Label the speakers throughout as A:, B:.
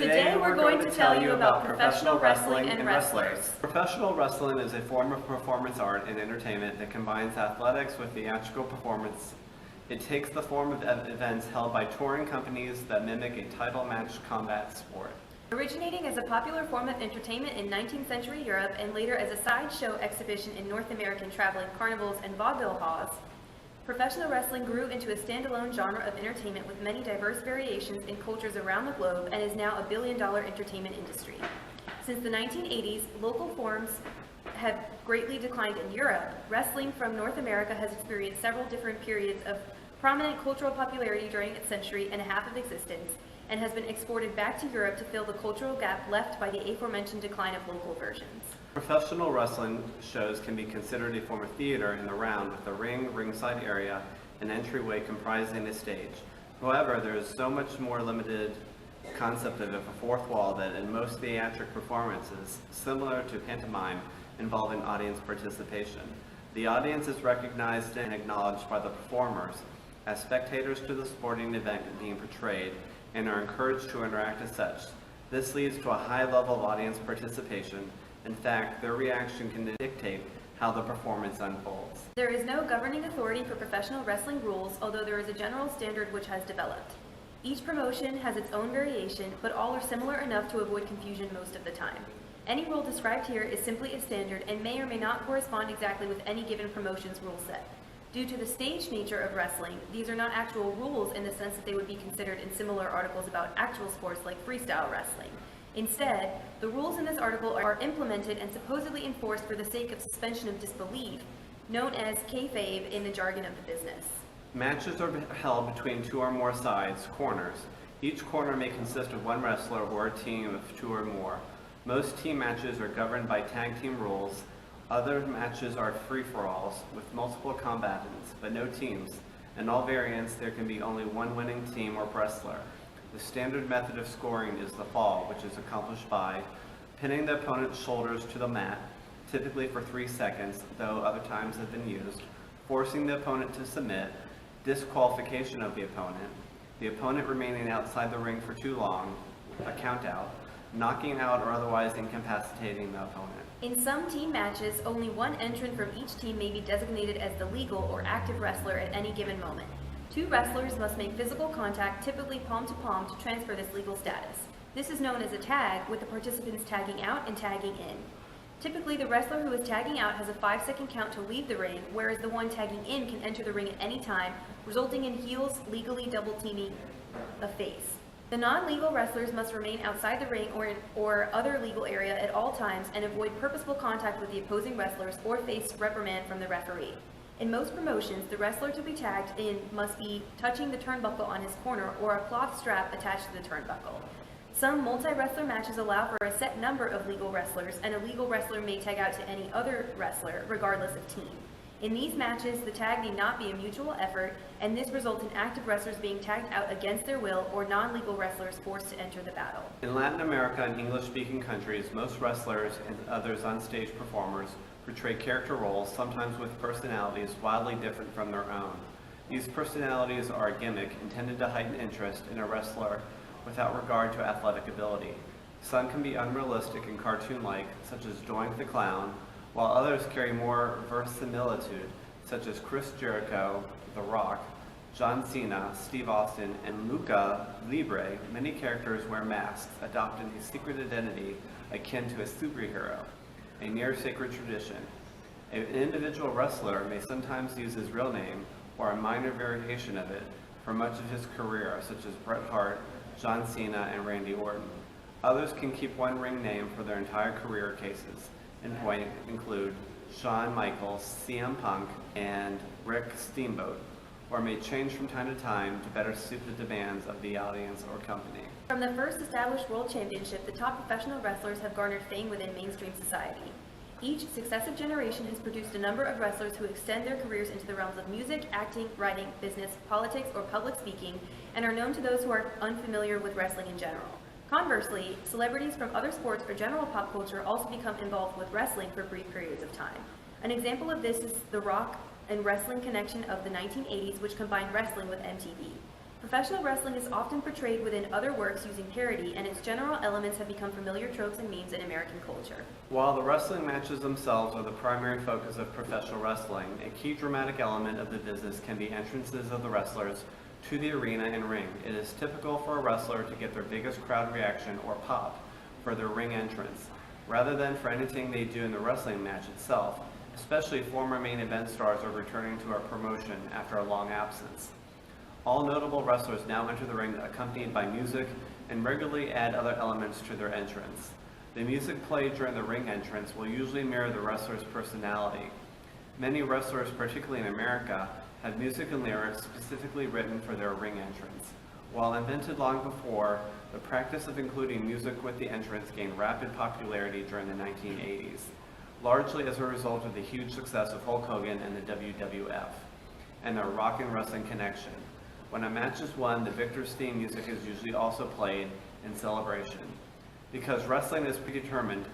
A: Today we're going to tell you about professional wrestling and wrestlers.
B: Professional wrestling is a form of performance art and entertainment that combines athletics with theatrical performance. It takes the form of events held by touring companies that mimic a title match combat sport.
A: Originating as a popular form of entertainment in 19th century Europe and later as a sideshow exhibition in North American traveling carnivals and vaudeville halls, professional wrestling grew into a standalone genre of entertainment with many diverse variations in cultures around the globe and is now a billion-dollar entertainment industry. Since the 1980s, local forms have greatly declined in Europe. Wrestling from North America has experienced several different periods of prominent cultural popularity during its century and a half of existence, and has been exported back to Europe to fill the cultural gap left by the aforementioned decline of local versions.
B: Professional wrestling shows can be considered a form of theater in the round with a ring, ringside area, and entryway comprising a stage. However, there is so much more limited concept of a fourth wall that in most theatric performances, similar to pantomime, involving audience participation. The audience is recognized and acknowledged by the performers as spectators to the sporting event being portrayed and are encouraged to interact as such. This leads to a high level of audience participation. In fact, their reaction can dictate how the performance unfolds.
A: There is no governing authority for professional wrestling rules, although there is a general standard which has developed. Each promotion has its own variation, but all are similar enough to avoid confusion most of the time. Any rule described here is simply a standard and may or may not correspond exactly with any given promotion's rule set. Due to the staged nature of wrestling, these are not actual rules in the sense that they would be considered in similar articles about actual sports like freestyle wrestling. Instead, the rules in this article are implemented and supposedly enforced for the sake of suspension of disbelief, known as kayfabe in the jargon of the business.
B: Matches are held between two or more sides, corners. Each corner may consist of one wrestler or a team of two or more. Most team matches are governed by tag team rules. Other matches are free-for-alls with multiple combatants, but no teams. In all variants, there can be only one winning team or wrestler. The standard method of scoring is the fall, which is accomplished by pinning the opponent's shoulders to the mat, typically for 3 seconds, though other times have been used, forcing the opponent to submit, disqualification of the opponent remaining outside the ring for too long, a count out, knocking out or otherwise incapacitating the opponent.
A: In some team matches, only one entrant from each team may be designated as the legal or active wrestler at any given moment. Two wrestlers must make physical contact, typically palm to palm, to transfer this legal status. This is known as a tag, with the participants tagging out and tagging in. Typically, the wrestler who is tagging out has a 5-second count to leave the ring, whereas the one tagging in can enter the ring at any time, resulting in heels legally double teaming a face. The non-legal wrestlers must remain outside the ring or other legal area at all times and avoid purposeful contact with the opposing wrestlers or face reprimand from the referee. In most promotions, the wrestler to be tagged in must be touching the turnbuckle on his corner or a cloth strap attached to the turnbuckle. Some multi-wrestler matches allow for a set number of legal wrestlers, and a legal wrestler may tag out to any other wrestler, regardless of team. In these matches, the tag need not be a mutual effort, and this results in active wrestlers being tagged out against their will or non-legal wrestlers forced to enter the battle.
B: In Latin America and English-speaking countries, most wrestlers and others on-stage performers portray character roles, sometimes with personalities wildly different from their own. These personalities are a gimmick intended to heighten interest in a wrestler without regard to athletic ability. Some can be unrealistic and cartoon-like, such as Doink the Clown, while others carry more verisimilitude, such as Chris Jericho, The Rock, John Cena, Steve Austin, and Lucha Libre. Many characters wear masks, adopting a secret identity akin to a superhero, a near sacred tradition. An individual wrestler may sometimes use his real name or a minor variation of it for much of his career, such as Bret Hart, John Cena, and Randy Orton. Others can keep one ring name for their entire career. Cases in point include Shawn Michaels, CM Punk, and Rick Steamboat, or may change from time to time to better suit the demands of the audience or company.
A: From the first established World Championship, the top professional wrestlers have garnered fame within mainstream society. Each successive generation has produced a number of wrestlers who extend their careers into the realms of music, acting, writing, business, politics, or public speaking, and are known to those who are unfamiliar with wrestling in general. Conversely, celebrities from other sports or general pop culture also become involved with wrestling for brief periods of time. An example of this is The Rock and wrestling connection of the 1980s, which combined wrestling with MTV. Professional wrestling is often portrayed within other works using parody, and its general elements have become familiar tropes and memes in American culture.
B: While the wrestling matches themselves are the primary focus of professional wrestling, a key dramatic element of the business can be entrances of the wrestlers to the arena and ring. It is typical for a wrestler to get their biggest crowd reaction or pop for their ring entrance, rather than for anything they do in the wrestling match itself, especially former main event stars are returning to our promotion after a long absence. All notable wrestlers now enter the ring accompanied by music and regularly add other elements to their entrance. The music played during the ring entrance will usually mirror the wrestler's personality. Many wrestlers, particularly in America, have music and lyrics specifically written for their ring entrance. While invented long before, the practice of including music with the entrance gained rapid popularity during the 1980s, largely as a result of the huge success of Hulk Hogan and the WWF, and their rock and wrestling connection. When a match is won, the victor's theme music is usually also played in celebration. Because wrestling is predetermined,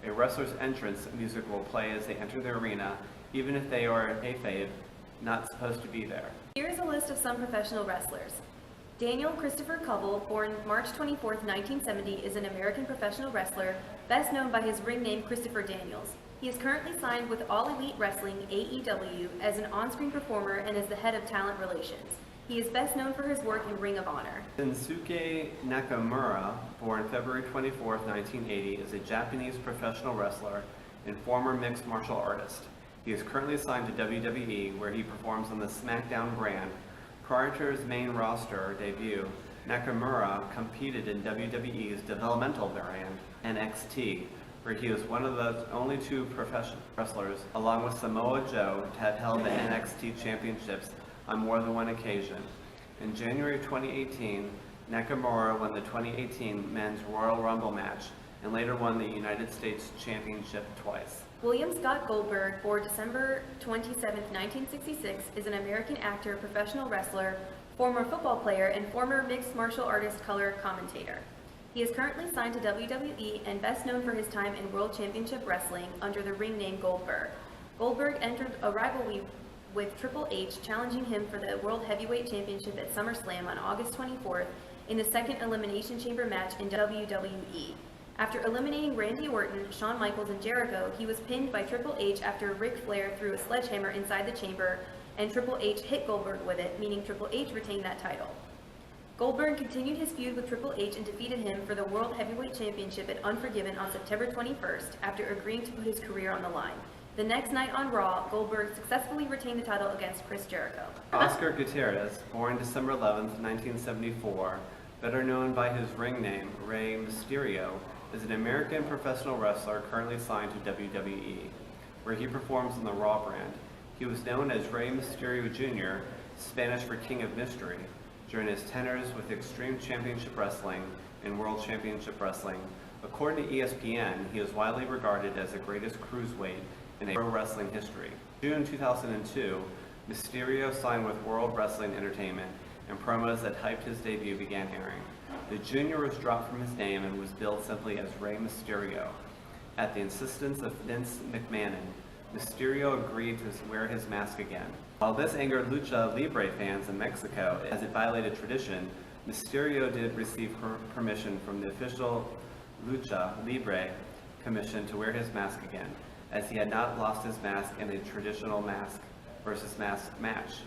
B: a wrestler's entrance music will play as they enter the arena, even if they are kayfabe, not supposed to be there.
A: Here is a list of some professional wrestlers. Daniel Christopher Covell, born March 24, 1970, is an American professional wrestler, best known by his ring name Christopher Daniels. He is currently signed with All Elite Wrestling, AEW, as an on-screen performer and as the head of talent relations. He is best known for his work in Ring of Honor.
B: Shinsuke Nakamura, born February 24, 1980, is a Japanese professional wrestler and former mixed martial artist. He is currently signed to WWE, where he performs on the SmackDown brand. Prior to his main roster debut, Nakamura competed in WWE's developmental brand, NXT, where he was one of the only two professional wrestlers, along with Samoa Joe, to have held the NXT championships on more than one occasion. In January 2018, Nakamura won the 2018 Men's Royal Rumble match and later won the United States Championship twice.
A: William Scott Goldberg, born December 27, 1966, is an American actor, professional wrestler, former football player, and former mixed martial artist color commentator. He is currently signed to WWE and best known for his time in World Championship Wrestling under the ring name Goldberg. Goldberg entered a rivalry with Triple H, challenging him for the World Heavyweight Championship at SummerSlam on August 24th in the second Elimination Chamber match in WWE. After eliminating Randy Orton, Shawn Michaels, and Jericho, he was pinned by Triple H after Ric Flair threw a sledgehammer inside the chamber and Triple H hit Goldberg with it, meaning Triple H retained that title. Goldberg continued his feud with Triple H and defeated him for the World Heavyweight Championship at Unforgiven on September 21st after agreeing to put his career on the line. The next night on Raw, Goldberg successfully retained the title against Chris Jericho.
B: Oscar Gutierrez, born December 11, 1974, better known by his ring name, Rey Mysterio, is an American professional wrestler currently signed to WWE, where he performs on the Raw brand. He was known as Rey Mysterio Jr., Spanish for King of Mystery, during his tenures with Extreme Championship Wrestling and World Championship Wrestling. According to ESPN, he is widely regarded as the greatest cruiserweight in pro wrestling history. In June 2002, Mysterio signed with World Wrestling Entertainment, and promos that hyped his debut began airing. The Junior was dropped from his name and was billed simply as Rey Mysterio. At the insistence of Vince McMahon, Mysterio agreed to wear his mask again. While this angered Lucha Libre fans in Mexico as it violated tradition, Mysterio did receive permission from the official Lucha Libre Commission to wear his mask again, as he had not lost his mask in a traditional mask versus mask match.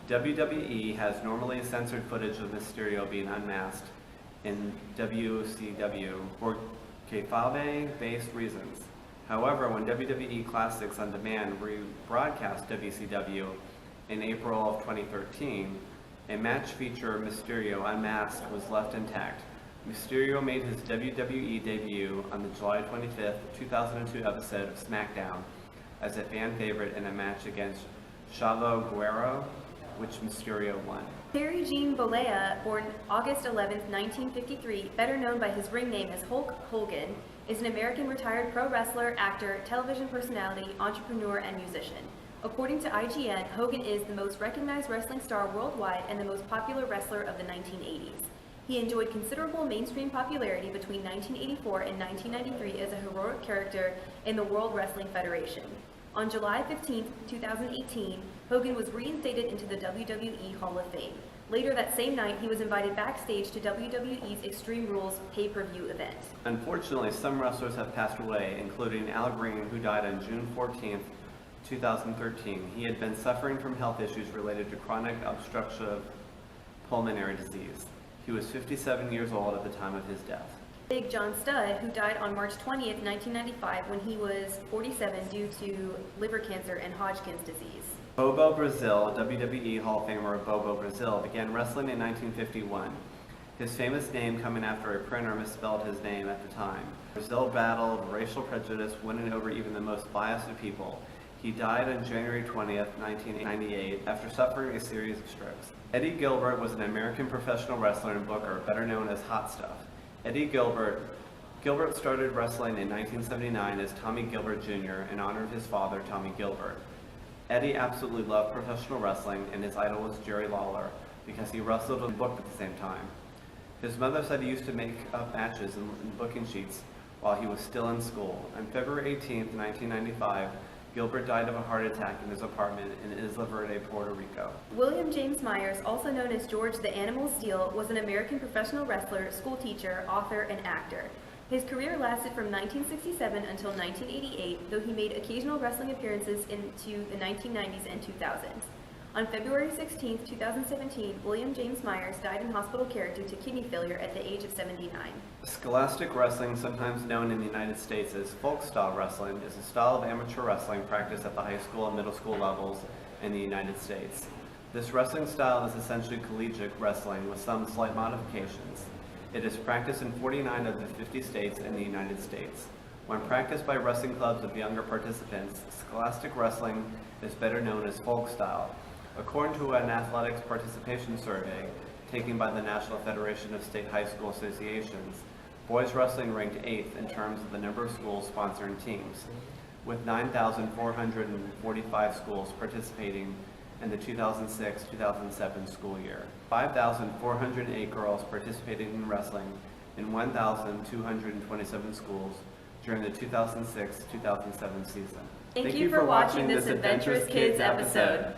B: WWE has normally censored footage of Mysterio being unmasked in WCW for kayfabe-based reasons. However, when WWE Classics On Demand rebroadcast WCW in April of 2013, a match feature Mysterio unmasked was left intact. Mysterio made his WWE debut on the July 25, 2002 episode of SmackDown as a fan favorite in a match against Chavo Guerrero, which Mysterio won.
A: Terry Jean Bollea, born August 11, 1953, better known by his ring name as Hulk Hogan, is an American retired pro wrestler, actor, television personality, entrepreneur, and musician. According to IGN, Hogan is the most recognized wrestling star worldwide and the most popular wrestler of the 1980s. He enjoyed considerable mainstream popularity between 1984 and 1993 as a heroic character in the World Wrestling Federation. On July 15, 2018, Hogan was reinstated into the WWE Hall of Fame. Later that same night, he was invited backstage to WWE's Extreme Rules pay-per-view event.
B: Unfortunately, some wrestlers have passed away, including Al Green, who died on June 14, 2013. He had been suffering from health issues related to chronic obstructive pulmonary disease. He was 57 years old at the time of his death.
A: Big John Studd, who died on March 20th, 1995, when he was 47 due to liver cancer and Hodgkin's disease.
B: Bobo Brazil, WWE Hall of Famer Bobo Brazil, began wrestling in 1951. His famous name coming after a printer misspelled his name at the time. Brazil battled racial prejudice, winning over even the most biased of people. He died on January 20th, 1998, after suffering a series of strokes. Eddie Gilbert was an American professional wrestler and booker, better known as Hot Stuff. Eddie Gilbert started wrestling in 1979 as Tommy Gilbert Jr. in honor of his father, Tommy Gilbert. Eddie absolutely loved professional wrestling, and his idol was Jerry Lawler because he wrestled and booked at the same time. His mother said he used to make up matches and booking sheets while he was still in school. On February 18, 1995, Gilbert died of a heart attack in his apartment in Isla Verde, Puerto Rico.
A: William James Myers, also known as George the Animal Steele, was an American professional wrestler, school teacher, author, and actor. His career lasted from 1967 until 1988, though he made occasional wrestling appearances into the 1990s and 2000s. On February 16, 2017, William James Myers died in hospital care due to kidney failure at the age of 79.
B: Scholastic wrestling, sometimes known in the United States as folk-style wrestling, is a style of amateur wrestling practiced at the high school and middle school levels in the United States. This wrestling style is essentially collegiate wrestling with some slight modifications. It is practiced in 49 of the 50 states in the United States. When practiced by wrestling clubs of younger participants, scholastic wrestling is better known as folk style. According to an athletics participation survey taken by the National Federation of State High School Associations, boys wrestling ranked 8th in terms of the number of schools sponsoring teams, with 9,445 schools participating in the 2006-2007 school year. 5,408 girls participated in wrestling in 1,227 schools during the 2006-2007 season.
A: Thank you for watching this Adventurous Kids episode.